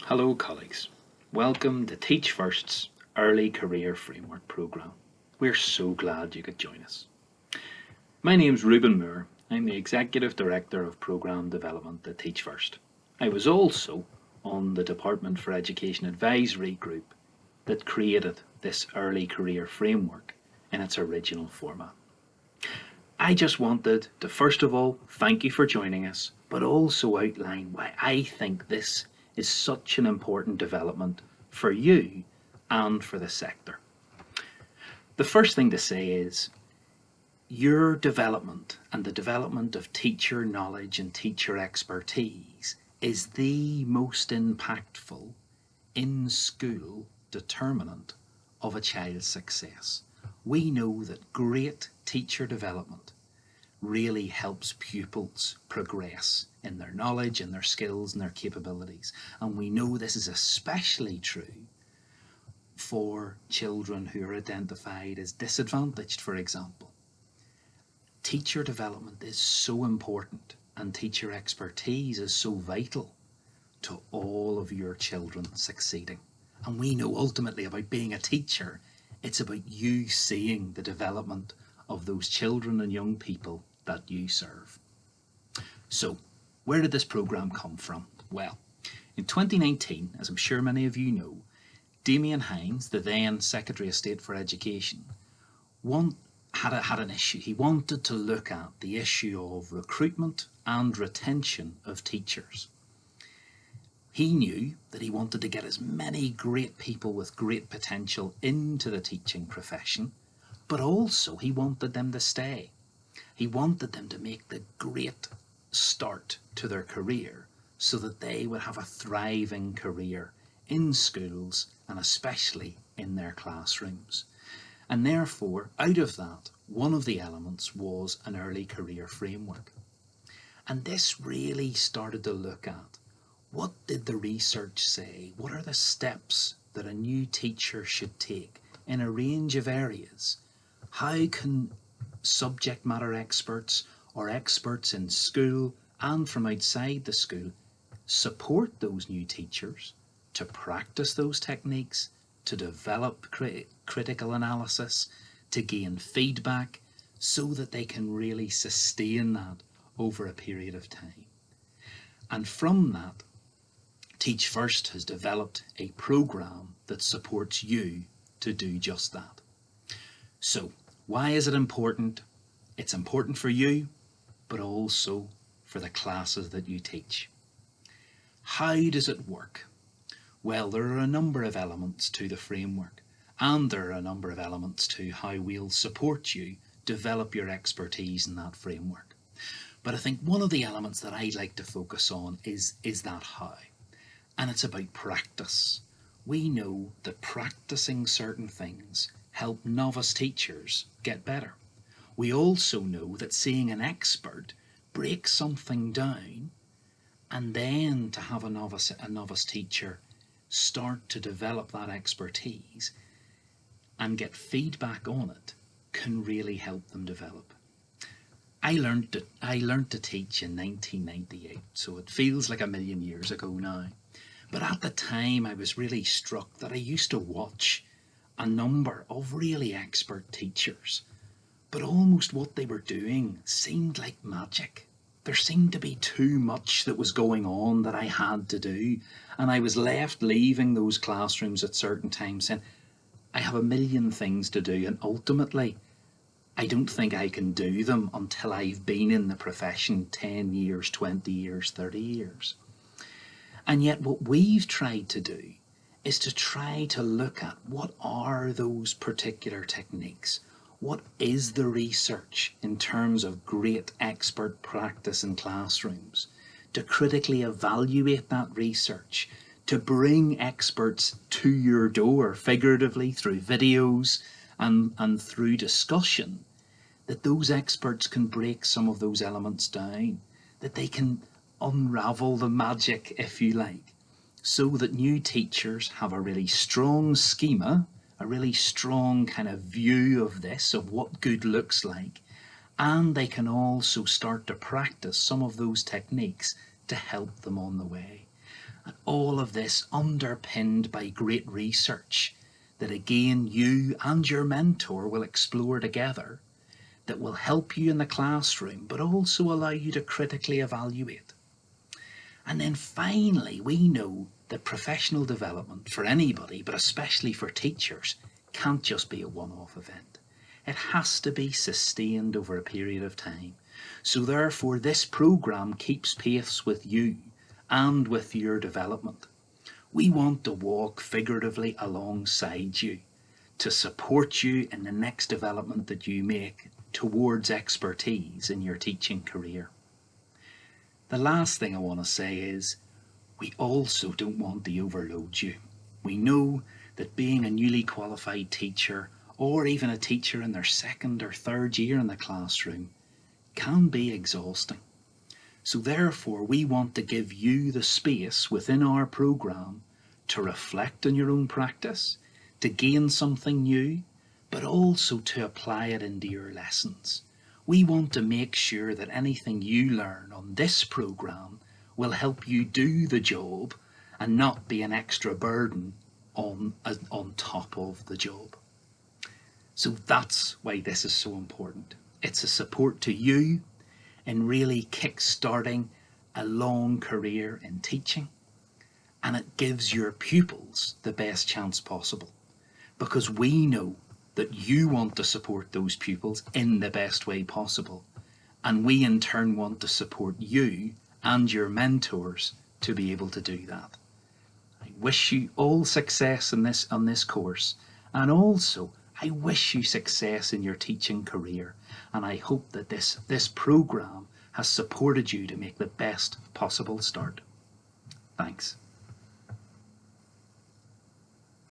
Hello colleagues, welcome to Teach First's Early Career Framework programme. We're so glad you could join us. My name's Reuben. I'm the Executive Director of Programme Development at Teach First. I was also on the Department for Education Advisory group that created this Early Career Framework in its original format. I just wanted to first of all thank you for joining us, but also outline why I think this is such an important development for you and for the sector. The first thing to say is your development and the development of teacher knowledge and teacher expertise is the most impactful in-school determinant of a child's success. We know that great teacher development really helps pupils progress in their knowledge and their skills and their capabilities. And we know this is especially true for children who are identified as disadvantaged, for example. Teacher development is so important and teacher expertise is so vital to all of your children succeeding. And we know ultimately about being a teacher, it's about you seeing the development of those children and young people that you serve. So, where did this programme come from? Well, in 2019, as I'm sure many of you know, Damien Hines, the then Secretary of State for Education, had an issue. He wanted to look at the issue of recruitment and retention of teachers. He knew that he wanted to get as many great people with great potential into the teaching profession, but also he wanted them to stay. He wanted them to make the great start to their career so that they would have a thriving career in schools and especially in their classrooms. And therefore, out of that, one of the elements was an early career framework. And this really started to look at what did the research say? What are the steps that a new teacher should take in a range of areas? How can subject matter experts or experts in school and from outside the school support those new teachers to practice those techniques, to develop critical analysis, to gain feedback so that they can really sustain that over a period of time. And from that, Teach First has developed a programme that supports you to do just that. So, why is it important? It's important for you, but also for the classes that you teach. How does it work? Well, there are a number of elements to the framework, and there are a number of elements to how we'll support you develop your expertise in that framework. But I think one of the elements that I'd like to focus on is that how. And it's about practice. We know that practicing certain things help novice teachers get better. We also know that seeing an expert break something down and then to have a novice teacher start to develop that expertise and get feedback on it can really help them develop. I learned to teach in 1998, so it feels like a million years ago now. But at the time I was really struck that I used to watch a number of really expert teachers, but almost what they were doing seemed like magic. There seemed to be too much that was going on that I had to do, and I was left leaving those classrooms at certain times saying, I have a million things to do, and ultimately I don't think I can do them until I've been in the profession 10 years, 20 years, 30 years. And yet what we've tried to do is to try to look at what are those particular techniques. What is the research in terms of great expert practice in classrooms? To critically evaluate that research, to bring experts to your door, figuratively through videos and through discussion, that those experts can break some of those elements down, that they can unravel the magic, if you like, so that new teachers have a really strong schema, a really strong kind of view of this, of what good looks like, and they can also start to practice some of those techniques to help them on the way. All of this underpinned by great research that again you and your mentor will explore together, that will help you in the classroom but also allow you to critically evaluate. And then finally, we know that professional development for anybody, but especially for teachers, can't just be a one-off event. It has to be sustained over a period of time. So therefore, this programme keeps pace with you and with your development. We want to walk figuratively alongside you to support you in the next development that you make towards expertise in your teaching career. The last thing I want to say is we also don't want to overload you. We know that being a newly qualified teacher, or even a teacher in their second or third year in the classroom, can be exhausting. So therefore, we want to give you the space within our programme to reflect on your own practice, to gain something new, but also to apply it into your lessons. We want to make sure that anything you learn on this programme will help you do the job and not be an extra burden on top of the job. So that's why this is so important. It's a support to you in really kick-starting a long career in teaching, and it gives your pupils the best chance possible, because we know that you want to support those pupils in the best way possible, and we in turn want to support you and your mentors to be able to do that. I wish you all success on this course, and also I wish you success in your teaching career, and I hope that this programme has supported you to make the best possible start. Thanks.